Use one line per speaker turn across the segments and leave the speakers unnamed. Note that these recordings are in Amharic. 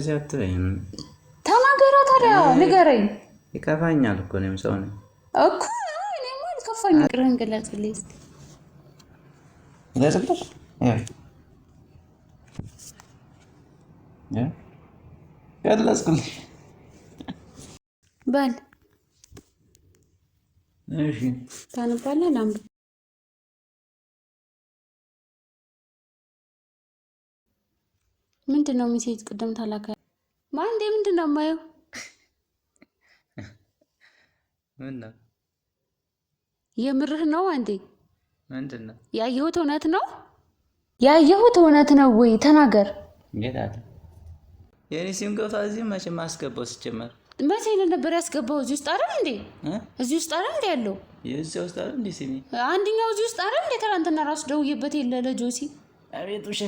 ዘትበይም
ተናገራ ታዲያ ንገረኝ።
ይከፋኛል እኮ እኔም ሰው ነኝ
እኮ እኔማ አልከፋኝ። ቅረን ገለጽልኝ እስኪ
ገለጽልሽ ገለጽልኝ
በል
እሺ
ታነባለህ ላምብ ምንድነው ሜሴጅ ቅድም ታላከ ማንዴ ምንድነው የማየው?
ምንድነው
የምርህ ነው አንዴ?
ምንድነው
ያየሁት እውነት ነው? ያየሁት እውነት ነው ወይ ተናገር።
እንዴት የኔ ሲም ገብታ እዚህ መቼ ማስገባው ሲጀመር
መቼ ነበር ያስገባው? እዚህ ውስጥ አይደል እንዴ? እዚህ ውስጥ አይደል እንዴ ያለው?
የዚህ ውስጥ አይደል እንዴ ሲሚ?
አንደኛው እዚህ ውስጥ አይደል እንዴ? ትናንትና ራሱ ደውዬበት የለ ለጆሲ
አቤት ውሸ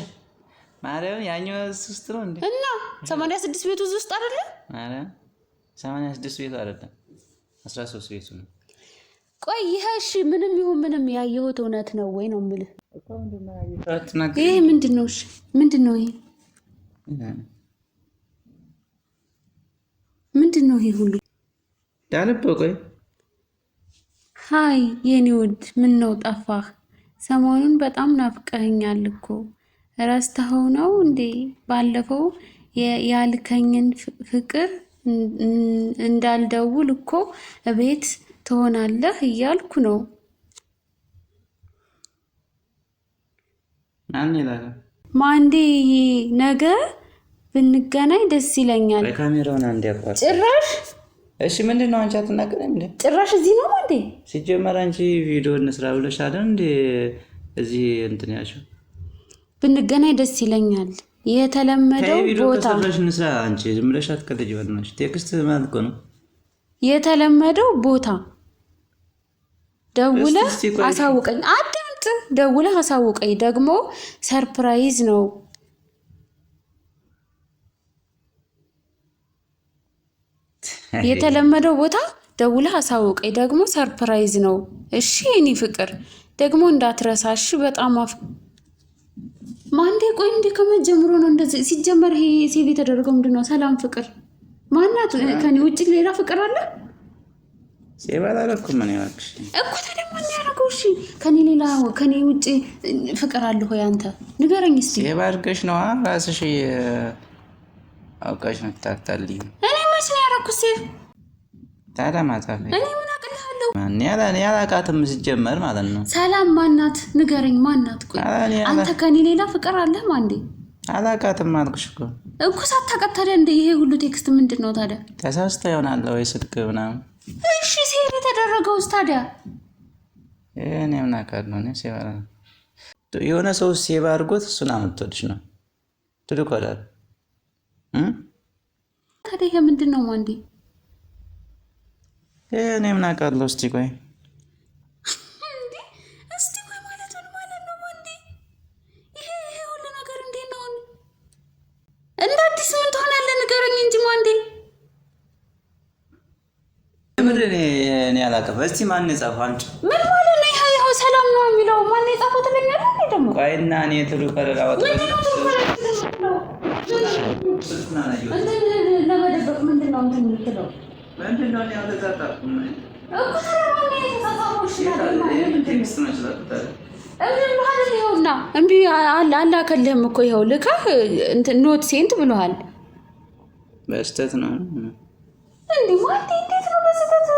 ማርያም ያኛው ውስጥ ነው እንዴ?
እና 86 ቤቱ እዚህ ውስጥ አይደል?
ማርያም 86 ቤቱ አይደለም 13 ቤቱ ነው።
ቆይ ይሄ እሺ ምንም ይሁን ምንም ያየሁት እውነት ነው ወይ ነው የምልህ? ይሄ ምንድነው? እሺ ምንድነው ይሄ? ምንድነው ይሄ ሁሉ?
ዳልበው ቆይ
ሃይ የኔ ውድ ምን ነው ጠፋህ? ሰሞኑን በጣም ናፍቀኸኛል እኮ ረስተኸው ነው እንዴ? ባለፈው ያልከኝን ፍቅር እንዳልደውል እኮ እቤት ትሆናለህ እያልኩ ነው። ማንዴ ነገ ብንገናኝ ደስ ይለኛል።
ካሜራውን አንዴ አቋርጥ።
ጭራሽ
እሺ ምንድነው አንቺ አትናገረም እንዴ?
ጭራሽ እዚህ ነው እንዴ?
ሲጀመር አንቺ ቪዲዮ እንስራ ብለሽ አይደል እንዴ እዚህ እንትን ያልሽው?
ብንገናኝ ደስ ይለኛል። የተለመደው ቦታ
ተሰራሽ እንስራ። አንቺ ዝም ብለሽ አትቀልጂ በእናትሽ። ቴክስት ማለት እኮ ነው። የተለመደው ቦታ
ደውለህ አሳውቀኝ። አዳምጥ። ደውለህ አሳውቀኝ። ደግሞ ሰርፕራይዝ ነው። የተለመደው ቦታ ደውለህ አሳውቀኝ። ደግሞ ሰርፕራይዝ ነው። እሺ የኔ ፍቅር ደግሞ እንዳትረሳሽ። በጣም ማንዴ ቆይ እንዴ ከመጀመሩ ነው እንደዚህ ሲጀመር ይሄ ሴቭ የተደረገው ምንድነው? ሰላም ፍቅር ማናት? ከኔ ውጭ ሌላ ፍቅር አለ?
ሴቭ አላደረኩም ምን ያልኩሽ
እኮ ታዲያ ማን ያደረገው? እሺ ከኔ ሌላ ከኔ ውጭ ፍቅር አለ ሆይ? አንተ ንገረኝ እስቲ።
ሴቭ አድርገሽ ነው ራስሽ አውቃሽ ነው ታታልኝ።
እኔ መች ነው ያደረኩት ሴቭ?
ታዲያ ማጣፍ
እኔ ምን አውቃለሁ?
ማን ያላቃተም ሲጀመር ማለት ነው።
ሰላም ማናት? ንገረኝ ማናት? ቆይ አንተ ከኔ ሌላ ፍቅር አለ ማንዴ?
አላቃተም አልኩሽ እኮ
ሳታውቃት ታዲያ እንደ ይሄ ሁሉ ቴክስት ምንድነው ታዲያ?
ተሳስታ ይሆናል ወይ ስልክ ምናምን?
እሺ ሴቭ የተደረገውስ ታዲያ?
እኔ ምን አውቃለሁ? እኔ ሴቭ የሆነ ሰው ሴቭ አድርጎት እሱን አመጣልሽ ነው ትልቆዳል።
ታዲያ ይሄ ምንድነው ማንዴ?
እኔ ምን አውቃለሁ? እስቲ ቆይ
እስቲ ቆይ ማለት ነው ማንዴ? ይሄ ሁሉ ነገር እንዴት ነው እንደ አዲስ ምን ትሆናለህ? ንገረኝ እንጂ ማንዴ።
እኔ አላውቅም። እስቲ ማን የጻፈው? አንቺ
ምን ማለት ነው? ይሄው ሰላም ነው የሚለው ማን የጻፈው ትለኛለህ እንዴ? ደግሞ
ቆይና እኔ ትሉ ከለላ ወጣ
ለመደበቅ ምንድነው እንትን የምትለው?
ምንድነው ያው ተዛጣኩኝ
እኮ ተረማኝ ተዛጣኩሽ ይኸውና እምቢ አላከልህም እኮ ይኸው ልካህ ኖት ሴንት ብለሃል።
በስተት ነው
እንዴ ማንዴ? እንዴት ነው በስተት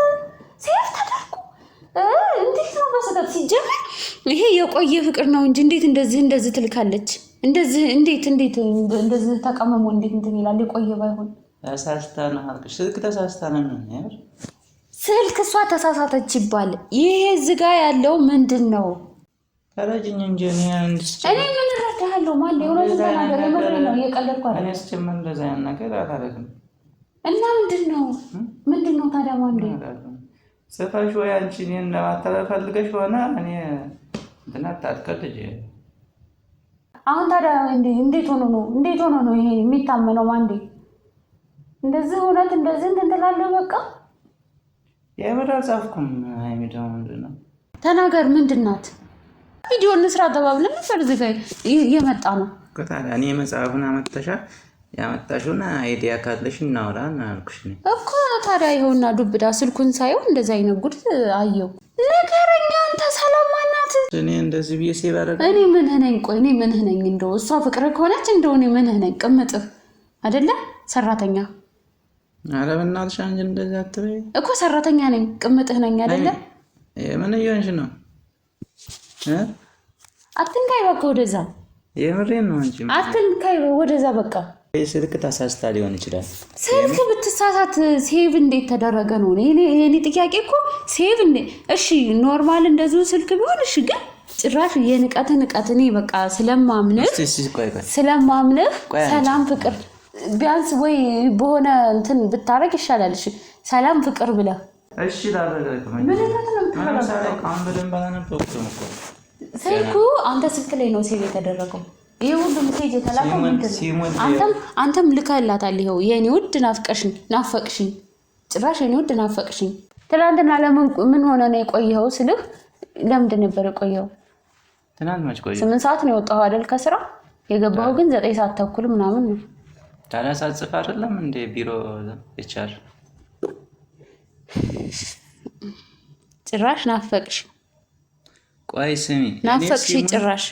ሴፍ ተደርጎ? እንዴት ነው በስተት? ሲጀመር ይሄ የቆየ ፍቅር ነው እንጂ እንዴት እንደዚህ ትልካለች? እንደዚህ እንዴት እንደዚህ ተቀመሙ እንዴት እንትን ይላል? የቆየ ባይሆን
ተሳስታ ነው አልኩሽ። ስልክ ተሳስታ ነው ነው
ስልክ እሷ ተሳሳተች ይባል። ይሄ እዚህ ጋር ያለው ምንድነው?
ተረጅኝ እንጂ እኔ
ምን እረዳለሁ ማለት ነው? የሆነ ነገር የምር ነው የቀለድኩ አይደል?
እኔ ስጨምር እንደዛ ያን ነገር አላደረግም።
እና ምንድነው ታዲያ ማንዴ?
ጽፈሽ ወይ አንቺ እኔን ለማታለል ፈልገሽ ሆነ እኔ እንትና ታትከልጅ።
አሁን ታዲያ እንዴት ሆኖ ነው ይሄ የሚታመነው ማንዴ? እንደዚህ እውነት እንደዚህ እንትን ትላለህ? በቃ
የምር አልጻፍኩም። አይሚዳው ምንድነው?
ተናገር። ምንድናት? ቪዲዮ እንስራ ተባብለን ነበር። እዚህ ጋር እየመጣ ነው።
ታዲያ እኔ መጽሐፉን አመጣሻ ያመጣሽውና አይዲያ ካለሽ እናውራ አልኩሽ
እኮ። ታዲያ ይኸውና ዱብዳ ስልኩን ሳየው እንደዛ አይነት ጉድ አየው። ንገረኝ አንተ ሰላም ማናት?
እኔ እንደዚህ ብዬ ሴቭ አደረገ።
እኔ ምንህ ነኝ? ቆይ እኔ ምንህ ነኝ? እንደው እሷ ፍቅር ከሆነች እንደው እኔ ምንህ ነኝ? ቅምጥህ አይደለ ሰራተኛ።
ኧረ በእናትሽ አንቺ እንደዚህ አትበይ
እኮ። ሰራተኛ ነኝ ቅምጥህ ነኝ አይደለ?
ምን እየሆንሽ ነው?
አትንካይ በቃ ወደዛ።
የምሬን ነው እንጂ
አትንካይ ወደዛ በቃ።
ስልክ ተሳስታ ሊሆን ይችላል።
ስልክ ብትሳሳት ሴቭ እንዴት ተደረገ ነው እኔ ጥያቄ እኮ። ሴቭ እንዴ? እሺ ኖርማል እንደዚሁ ስልክ ቢሆን እሺ፣ ግን ጭራሽ የንቀት እኔ በቃ ስለማምንህ ሰላም ፍቅር ቢያንስ ወይ በሆነ እንትን ብታረግ ይሻላል። እሺ ሰላም ፍቅር ብለህ
እሺ ላረጋግጥ
ስልኩ አንተ ስልክ ላይ ነው ሴቭ የተደረገው። ይሄ ሁሉ ሜሴጅ የተላከው ምንድነው? አንተም ልከላታል። ይሄው የኔ ውድ ናፈቅሽኝ፣ ጭራሽ የኔ ውድ ናፈቅሽኝ። ትናንትና ምን ሆነ ነው የቆየኸው ስልህ ለምንድን ነበር የቆየኸው?
ትናንት መች ቆየሁ?
8 ሰዓት ነው የወጣኸው አይደል ከስራ? የገባኸው ግን 9 ሰዓት ተኩል ምናምን ነው።
ታዲያ ሳትጽፍ አይደለም እንደ ቢሮ ይቻል።
ጭራሽ ናፈቅሽ።
ቆይ ስሚ፣
ናፈቅሽ ጭራሽ።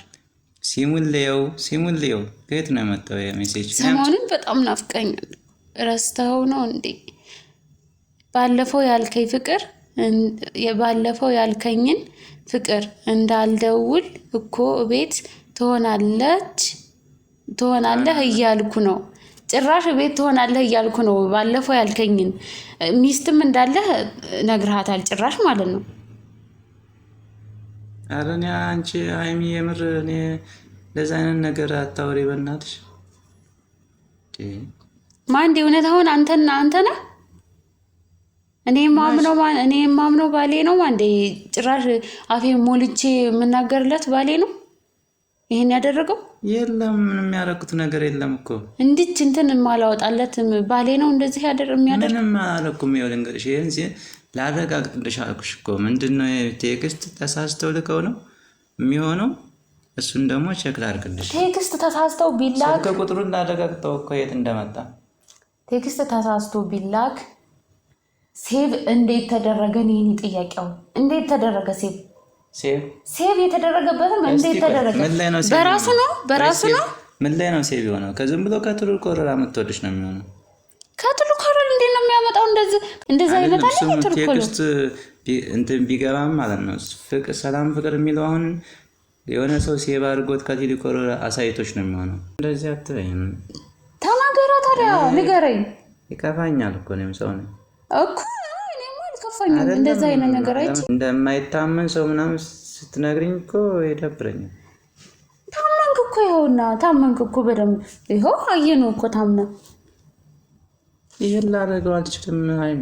ሲሙን ሊየው ከየት ነው የመጣው የሜሴጅ?
ሰሞኑን በጣም ናፍቀኛል። ረስተኸው ነው እንዴ? ባለፈው ያልከኝን ፍቅር እንዳልደውል እኮ ቤት ትሆናለህ እያልኩ ነው። ጭራሽ ቤት ትሆናለህ እያልኩ ነው። ባለፈው ያልከኝን ሚስትም እንዳለህ ነግርሃታል ጭራሽ ማለት ነው።
ኧረ እኔ አንቺ ሀይሚ የምር እኔ ለዛ አይነት ነገር አታውሪ በእናትሽ።
ማን እውነት አሁን አንተ ነህ? እኔ የማምነው ባሌ ነው። ማንዴ ጭራሽ አፌ ሞልቼ የምናገርለት ባሌ ነው ይሄን ያደረገው።
የለም ምንም ያደረኩት ነገር የለም እኮ።
እንድች እንትን ማላወጣለት ባሌ ነው እንደዚህ የሚያደርግ።
ምንም አላደረኩም። ይኸውልህ እንግዲህ ይሄን ላረጋግጥልሽ አልኩሽ እኮ። ምንድነው ቴክስት ተሳስተው ልከው ነው የሚሆነው። እሱን ደግሞ ቼክ ላድርግልሽ።
ቴክስት ተሳስተው ቢላክ
ስልክ ቁጥሩን ላረጋግጠው እኮ የት እንደመጣ።
ቴክስት ተሳስቶ ቢላክ ሴቭ እንዴት ተደረገ? እኔ ጥያቄው እንዴት ተደረገ? ሴቭ የተደረገበትም እንዴት ተደረገ? በራሱ ነው
ምን ላይ ነው ሴቭ የሆነው? ከዝም ብሎ ከትሉ ኮረራ የምትወድሽ ነው የሚሆነው።
ከትሉ ኮረራ እንዴት ነው የሚያመጣው? እንደዚህ አይነት አለ
ቴክስት እንትን ቢገባም ማለት ነው። ሰላም ፍቅር የሚለው አሁን የሆነ ሰው ሴቭ አድርጎት ከትሉ ኮረራ አሳይቶች ነው የሚሆነው። እንደዚህ አትበይም።
ተናገራ ታዲያ ንገረኝ።
ይከፋኛል እኮ እኔም ሰው ነኝ
እኮ። እኔማ አልከፋኝም። እንደዚህ አይነት ነገር አይቼ
እንደማይታመን ሰው ምናምን ስትነግሪኝ እኮ ይደብረኛል።
ታመንክ እኮ ይኸውና፣ ታመንክ እኮ በደምብ ይኸው አየነው እኮ ታምነህ።
ይሄን ላደርገው አልችልም ሀይሚ።